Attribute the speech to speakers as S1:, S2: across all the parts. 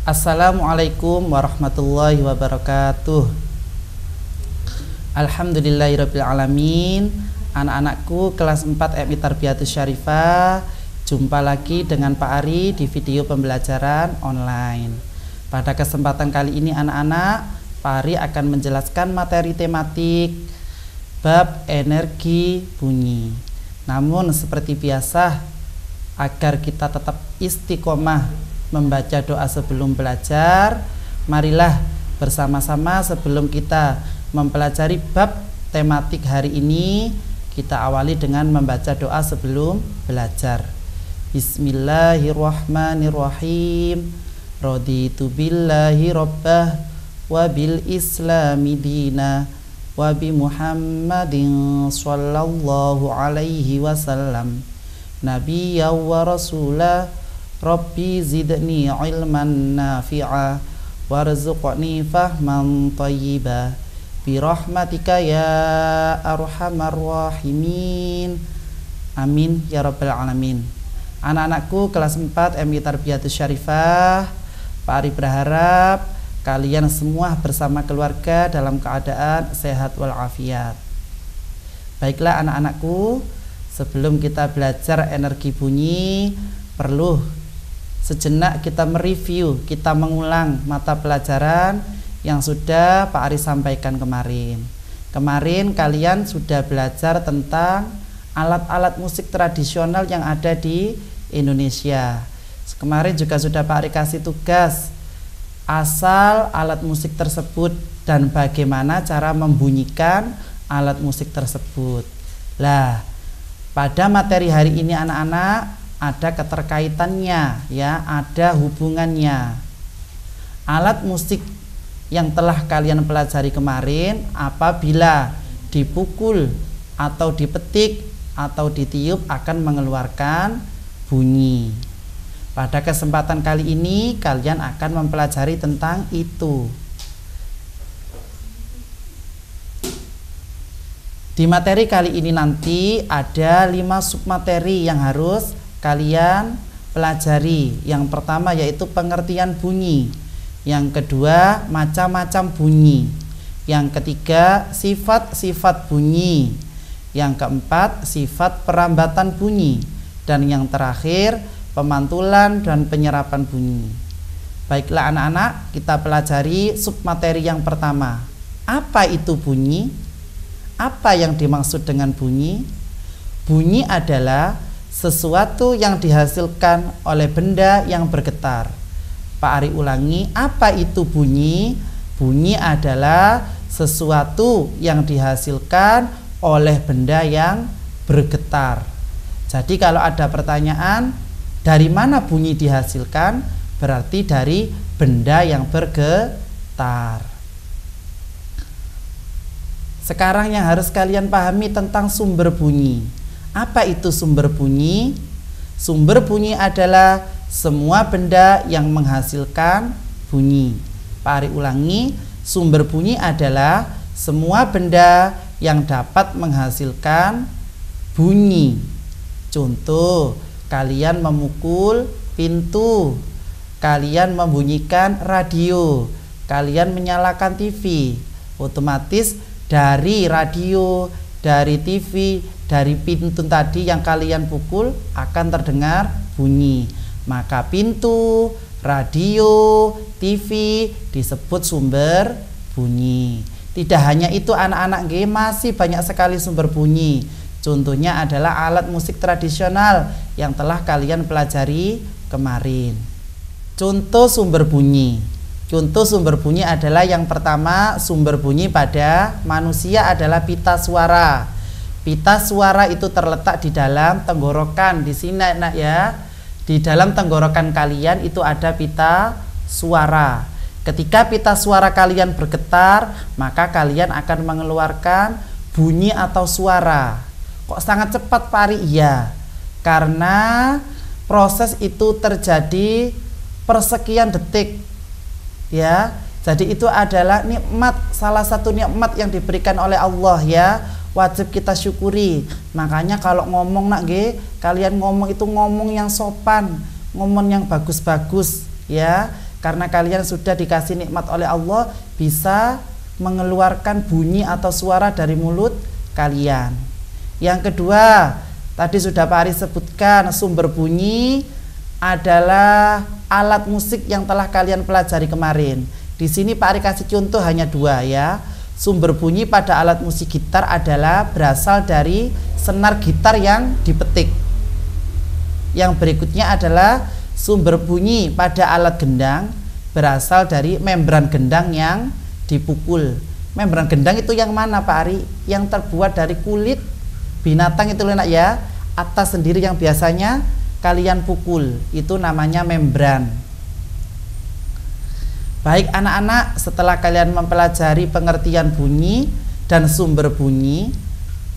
S1: Assalamualaikum warahmatullahi wabarakatuh. Alhamdulillahirabbil alamin. Anak-anakku kelas 4 MI Tarbiyatus Syarifah, jumpa lagi dengan Pak Ari di video pembelajaran online. Pada kesempatan kali ini anak-anak, Pak Ari akan menjelaskan materi tematik bab energi bunyi. Namun seperti biasa, agar kita tetap istiqomah membaca doa sebelum belajar, marilah bersama-sama sebelum kita mempelajari bab tematik hari ini, kita awali dengan membaca doa sebelum belajar. Bismillahirrahmanirrahim. Raditu billahi rabbah wa bil islami dina wa bi Muhammadin sallallahu alaihi wasallam nabiyya wa rasulah. Rabbi zidni ilman nafi'a warzuqni fahman thayyiba birahmatika ya arhamar rahimin. Amin ya rabbal alamin. Anak-anakku kelas 4 MI Tarbiyatus Syarifah, Pak Ari berharap kalian semua bersama keluarga dalam keadaan sehat walafiat. Baiklah anak-anakku, sebelum kita belajar energi bunyi, perlu sejenak kita mereview, kita mengulang mata pelajaran yang sudah Pak Ari sampaikan kemarin. Kemarin kalian sudah belajar tentang alat-alat musik tradisional yang ada di Indonesia. Kemarin juga sudah Pak Ari kasih tugas asal alat musik tersebut dan bagaimana cara membunyikan alat musik tersebut. Lah, pada materi hari ini anak-anak ada keterkaitannya, ya, ada hubungannya. Alat musik yang telah kalian pelajari kemarin apabila dipukul atau dipetik atau ditiup akan mengeluarkan bunyi. Pada kesempatan kali ini kalian akan mempelajari tentang itu. Di materi kali ini nanti ada 5 submateri yang harus kalian pelajari. Yang pertama yaitu pengertian bunyi, yang kedua macam-macam bunyi, yang ketiga sifat-sifat bunyi, yang keempat sifat perambatan bunyi, dan yang terakhir pemantulan dan penyerapan bunyi. Baiklah anak-anak, kita pelajari submateri yang pertama. Apa itu bunyi? Apa yang dimaksud dengan bunyi? Bunyi adalah sesuatu yang dihasilkan oleh benda yang bergetar. Pak Ari ulangi, apa itu bunyi? Bunyi adalah sesuatu yang dihasilkan oleh benda yang bergetar. Jadi kalau ada pertanyaan, dari mana bunyi dihasilkan? Berarti dari benda yang bergetar. Sekarang yang harus kalian pahami tentang sumber bunyi. Apa itu sumber bunyi? Sumber bunyi adalah semua benda yang menghasilkan bunyi. Pak Ari ulangi, sumber bunyi adalah semua benda yang dapat menghasilkan bunyi. Contoh, kalian memukul pintu, kalian membunyikan radio, kalian menyalakan TV. Otomatis dari radio, dari TV, dari pintu tadi yang kalian pukul akan terdengar bunyi. Maka pintu, radio, TV disebut sumber bunyi. Tidak hanya itu anak-anak, masih banyak sekali sumber bunyi. Contohnya adalah alat musik tradisional yang telah kalian pelajari kemarin. Contoh sumber bunyi. Contoh sumber bunyi adalah yang pertama, sumber bunyi pada manusia adalah pita suara. Pita suara itu terletak di dalam tenggorokan. Di sini nak ya, di dalam tenggorokan kalian itu ada pita suara. Ketika pita suara kalian bergetar, maka kalian akan mengeluarkan bunyi atau suara. Kok sangat cepat Pak Ari? Iya, karena proses itu terjadi persekian detik, ya. Jadi itu adalah nikmat, salah satu nikmat yang diberikan oleh Allah, ya. Wajib kita syukuri. Makanya kalau ngomong nak kalian ngomong itu ngomong yang sopan, ngomong yang bagus-bagus, ya. Karena kalian sudah dikasih nikmat oleh Allah, bisa mengeluarkan bunyi atau suara dari mulut kalian. Yang kedua, tadi sudah Pak Ari sebutkan, sumber bunyi adalah alat musik yang telah kalian pelajari kemarin. Di sini Pak Ari kasih contoh hanya 2 ya. Sumber bunyi pada alat musik gitar adalah berasal dari senar gitar yang dipetik. Yang berikutnya adalah sumber bunyi pada alat gendang berasal dari membran gendang yang dipukul. Membran gendang itu yang mana Pak Ari? Yang terbuat dari kulit binatang itu enak ya. Atas sendiri yang biasanya kalian pukul, itu namanya membran. Baik anak-anak, setelah kalian mempelajari pengertian bunyi dan sumber bunyi,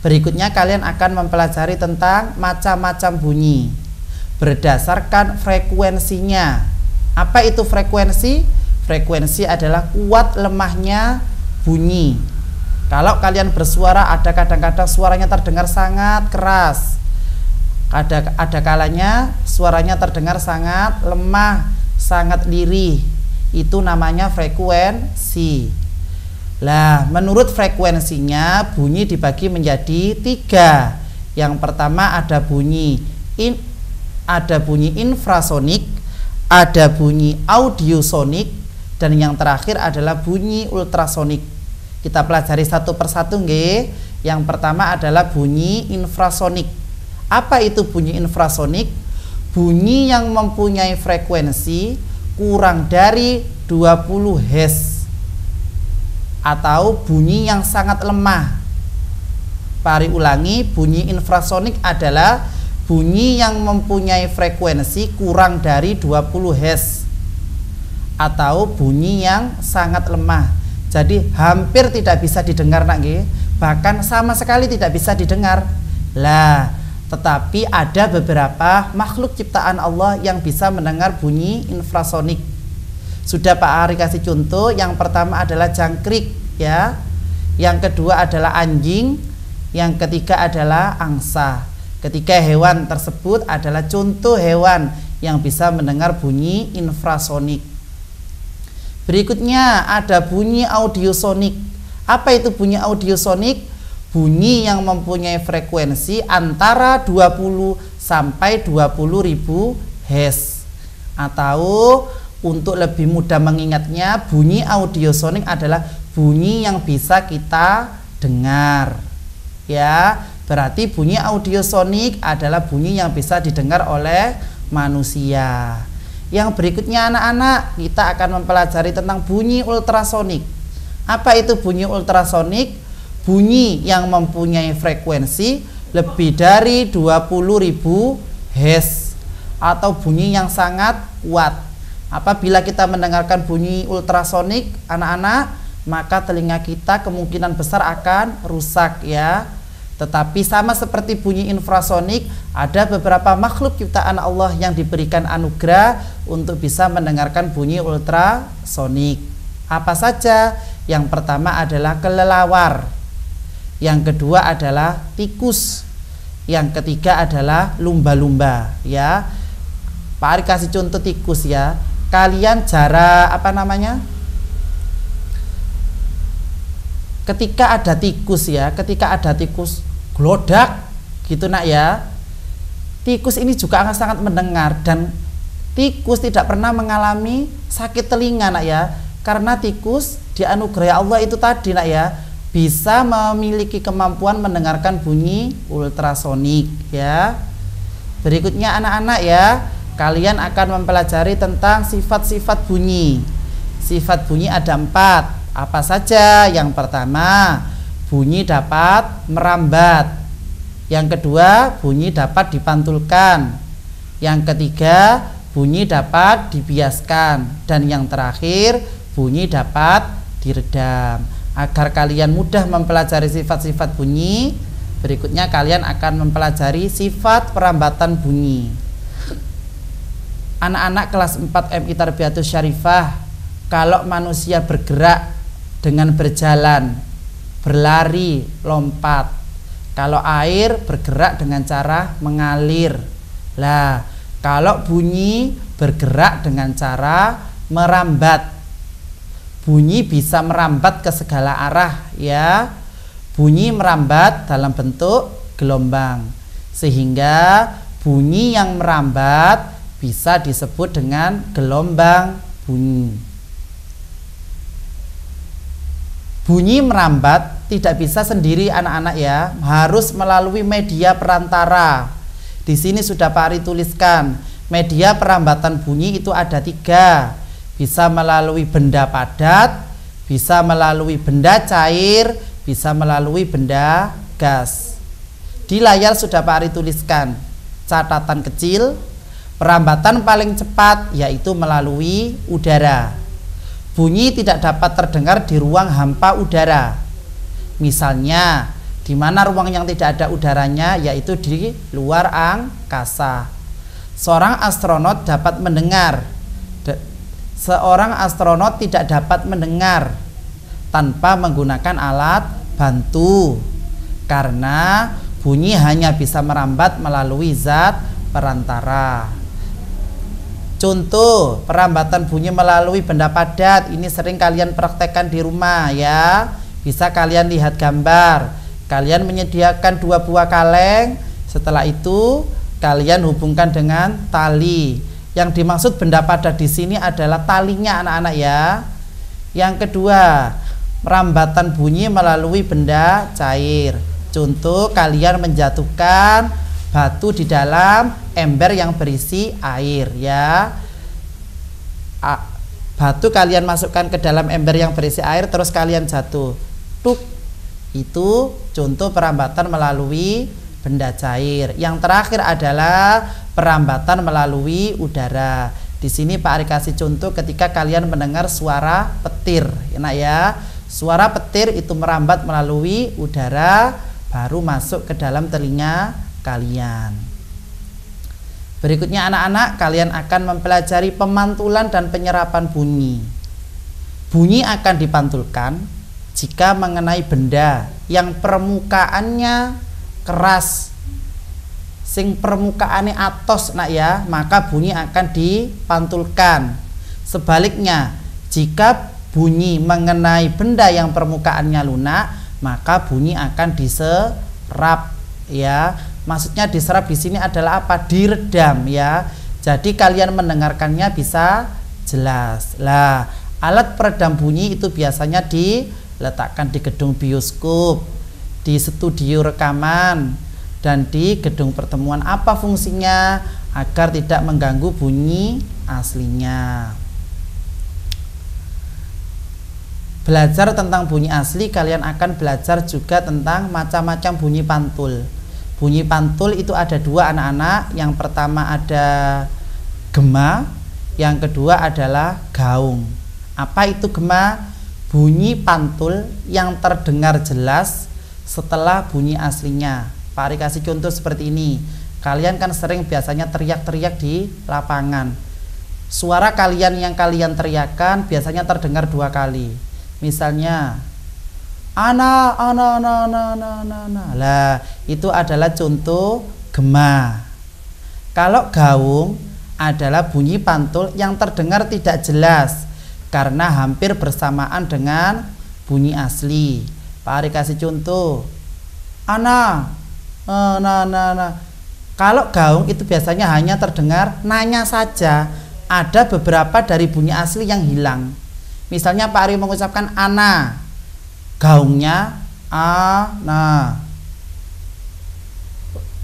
S1: berikutnya kalian akan mempelajari tentang macam-macam bunyi berdasarkan frekuensinya. Apa itu frekuensi? Frekuensi adalah kuat lemahnya bunyi. Kalau kalian bersuara, ada kadang-kadang suaranya terdengar sangat keras, ada kalanya suaranya terdengar sangat lemah, sangat lirih. Itu namanya frekuensi. Lah, menurut frekuensinya bunyi dibagi menjadi 3. Yang pertama ada bunyi infrasonik, ada bunyi audiosonik, dan yang terakhir adalah bunyi ultrasonik. Kita pelajari satu persatu nggih. Yang pertama adalah bunyi infrasonik. Apa itu bunyi infrasonik? Bunyi yang mempunyai frekuensi kurang dari 20 Hz atau bunyi yang sangat lemah. Pari ulangi, bunyi infrasonik adalah bunyi yang mempunyai frekuensi kurang dari 20 Hz atau bunyi yang sangat lemah. Jadi hampir tidak bisa didengar nak nggih, bahkan sama sekali tidak bisa didengar. Lah, tetapi ada beberapa makhluk ciptaan Allah yang bisa mendengar bunyi infrasonik. Sudah Pak Ari kasih contoh. Yang pertama adalah jangkrik ya. Yang kedua adalah anjing. Yang ketiga adalah angsa. Ketiga hewan tersebut adalah contoh hewan yang bisa mendengar bunyi infrasonik. Berikutnya ada bunyi audiosonik. Apa itu bunyi audiosonik? Bunyi yang mempunyai frekuensi antara 20 sampai 20.000 Hz. Atau untuk lebih mudah mengingatnya, bunyi audiosonik adalah bunyi yang bisa kita dengar. Ya, berarti bunyi audiosonik adalah bunyi yang bisa didengar oleh manusia. Yang berikutnya anak-anak, kita akan mempelajari tentang bunyi ultrasonik. Apa itu bunyi ultrasonik? Bunyi yang mempunyai frekuensi lebih dari 20.000 Hz atau bunyi yang sangat kuat. Apabila kita mendengarkan bunyi ultrasonik anak-anak, maka telinga kita kemungkinan besar akan rusak ya. Tetapi sama seperti bunyi infrasonik, ada beberapa makhluk ciptaan Allah yang diberikan anugerah untuk bisa mendengarkan bunyi ultrasonik. Apa saja? Yang pertama adalah kelelawar. Yang kedua adalah tikus. Yang ketiga adalah lumba-lumba ya. Pak Ari kasih contoh tikus ya. Kalian ketika ada tikus ya, ketika ada tikus glodak gitu nak ya. Tikus ini juga akan sangat mendengar, dan tikus tidak pernah mengalami sakit telinga nak ya. Karena tikus dianugerahi Allah itu tadi nak ya, bisa memiliki kemampuan mendengarkan bunyi ultrasonik ya. Berikutnya anak-anak ya, kalian akan mempelajari tentang sifat-sifat bunyi. Sifat bunyi ada 4. Apa saja? Yang pertama, bunyi dapat merambat. Yang kedua, bunyi dapat dipantulkan. Yang ketiga, bunyi dapat dibiaskan. Dan yang terakhir, bunyi dapat diredam. Agar kalian mudah mempelajari sifat-sifat bunyi, berikutnya kalian akan mempelajari sifat perambatan bunyi. Anak-anak kelas 4 MI Tarbiyatus Syarifah, kalau manusia bergerak dengan berjalan, berlari, lompat. Kalau air bergerak dengan cara mengalir. Lah, kalau bunyi bergerak dengan cara merambat. Bunyi bisa merambat ke segala arah ya. Bunyi merambat dalam bentuk gelombang. Sehingga bunyi yang merambat bisa disebut dengan gelombang bunyi. Bunyi merambat tidak bisa sendiri anak-anak ya, harus melalui media perantara. Di sini sudah Pak Ari tuliskan, media perambatan bunyi itu ada 3. Bisa melalui benda padat, bisa melalui benda cair, bisa melalui benda gas. Di layar sudah Pak Ari tuliskan catatan kecil, perambatan paling cepat yaitu melalui udara. Bunyi tidak dapat terdengar di ruang hampa udara. Misalnya, di mana ruang yang tidak ada udaranya yaitu di luar angkasa. Seorang astronot dapat mendengar. Seorang astronot tidak dapat mendengar tanpa menggunakan alat bantu karena bunyi hanya bisa merambat melalui zat perantara. Contoh perambatan bunyi melalui benda padat ini sering kalian praktekkan di rumah ya. Bisa kalian lihat gambar. Kalian menyediakan 2 buah kaleng. Setelah itu kalian hubungkan dengan tali. Yang dimaksud benda padat di sini adalah talinya anak-anak ya. Yang kedua, perambatan bunyi melalui benda cair. Contoh kalian menjatuhkan batu di dalam ember yang berisi air ya. Batu kalian masukkan ke dalam ember yang berisi air terus kalian jatuh. Tuk. Itu contoh perambatan melalui benda cair. Yang terakhir adalah perambatan melalui udara. Di sini Pak Ari kasih contoh ketika kalian mendengar suara petir. Enak ya. Suara petir itu merambat melalui udara baru masuk ke dalam telinga kalian. Berikutnya anak-anak, kalian akan mempelajari pemantulan dan penyerapan bunyi. Bunyi akan dipantulkan jika mengenai benda yang permukaannya keras, sing permukaannya atos nak ya, maka bunyi akan dipantulkan. Sebaliknya, jika bunyi mengenai benda yang permukaannya lunak, maka bunyi akan diserap ya. Maksudnya diserap di sini adalah apa? Diredam ya. Jadi kalian mendengarkannya bisa jelas. Lah, alat peredam bunyi itu biasanya diletakkan di gedung bioskop, di studio rekaman, dan di gedung pertemuan. Apa fungsinya? Agar tidak mengganggu bunyi aslinya. Belajar tentang bunyi asli, kalian akan belajar juga tentang macam-macam bunyi pantul. Bunyi pantul itu ada 2 anak-anak. Yang pertama ada gema, yang kedua adalah gaung. Apa itu gema? Bunyi pantul yang terdengar jelas setelah bunyi aslinya. Pak Ari kasih contoh seperti ini. Kalian kan sering biasanya teriak-teriak di lapangan. Suara kalian yang kalian teriakan biasanya terdengar 2 kali. Misalnya ana. Lah, itu adalah contoh gema. Kalau gaung adalah bunyi pantul yang terdengar tidak jelas karena hampir bersamaan dengan bunyi asli. Pak Ari kasih contoh. Ana. Kalau gaung itu biasanya hanya terdengar nanya saja. Ada beberapa dari bunyi asli yang hilang. Misalnya Pak Ari mengucapkan ana, gaungnya ana.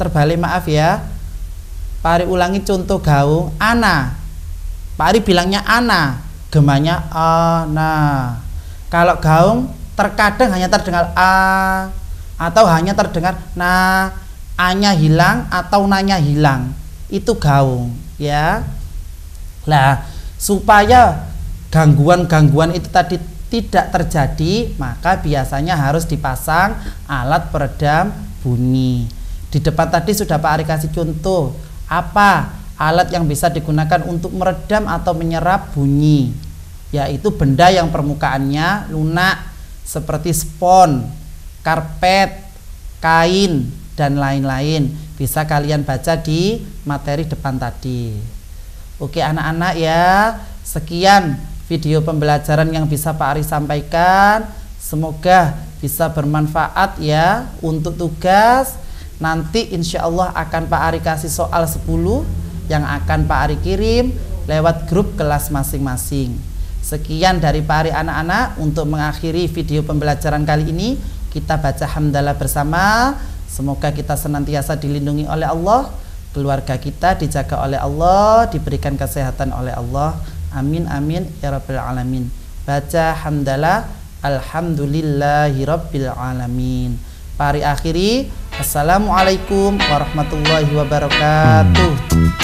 S1: Terbalik, maaf ya. Pak Ari ulangi contoh gaung ana. Pak Ari bilangnya ana, gemanya ana. Kalau gaung terkadang hanya terdengar a atau hanya terdengar na, a-nya hilang atau na-nya hilang. Itu gaung ya. Lah, supaya gangguan-gangguan itu tadi tidak terjadi, maka biasanya harus dipasang alat peredam bunyi. Di depan tadi sudah Pak Ari kasih contoh apa alat yang bisa digunakan untuk meredam atau menyerap bunyi, yaitu benda yang permukaannya lunak seperti spons, karpet, kain, dan lain-lain. Bisa kalian baca di materi depan tadi. Oke anak-anak ya, Sekian video pembelajaran yang bisa Pak Ari sampaikan. Semoga bisa bermanfaat ya untuk tugas. Nanti insya Allah akan Pak Ari kasih soal 10 yang akan Pak Ari kirim lewat grup kelas masing-masing. Sekian dari Pak Ari anak-anak. Untuk mengakhiri video pembelajaran kali ini, kita baca hamdalah bersama. Semoga kita senantiasa dilindungi oleh Allah, keluarga kita dijaga oleh Allah, diberikan kesehatan oleh Allah. Amin amin ya rabbal alamin. Baca hamdalah. Alhamdulillahirabbil alamin. Pak Ari akhiri. Assalamualaikum warahmatullahi wabarakatuh.